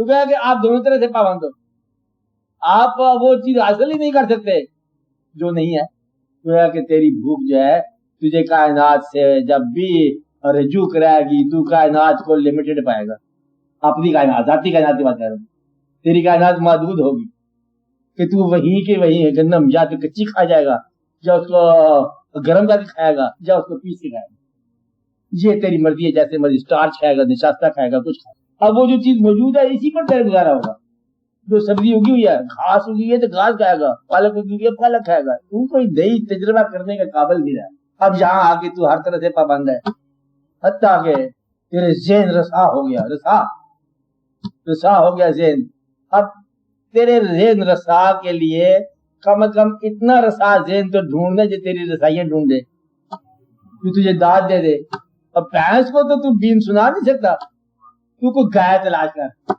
तो क्या कि आप दोनों तरह से पाबंद हो, आप वो चीज हासिल ही नहीं कर सकते जो नहीं है। तो कि तेरी भूख जो है तुझे कायनात से जब भी रजू कराएगी, तू कायनात को लिमिटेड पाएगा। अपनी कायनात, जाती कायनात की बात कर रहा हूँ। तेरी कायनात महदूद होगी कि तू वहीं के वहीं है। गंदम या तो कच्ची खा जाएगा, या उसको गर्म करके खाएगा, या उसको पीस के खाएगा। ये तेरी मर्जी है, जैसे मर्जी स्टार्च खाएगा, निशास्ता खाएगा, कुछ खाएगा। अब वो जो चीज मौजूद है इसी पर तेरे गुजारा होगा। जो सब्जी उगी हुई है, घास उगी है तो घास खाएगा, पालक उगी हुई है पालक खाएगा। तू कोई नई तजुर्बा करने का काबिल नहीं रहा। अब यहाँ आके तू हर तरह से पाबंद है, हत्ता के तेरे ज़हन रसा हो गया, रसा हो गया ज़हन। अब तेरे ज़हन रसा के लिए कम से कम इतना रसा ज़हन तो ढूंढने जो तेरी रसाइयां ढूंढे, तू तुझे दाद दे दे। अब भैंस को तो तू बीन सुना नहीं सकता, तू को गाय तलाश कर।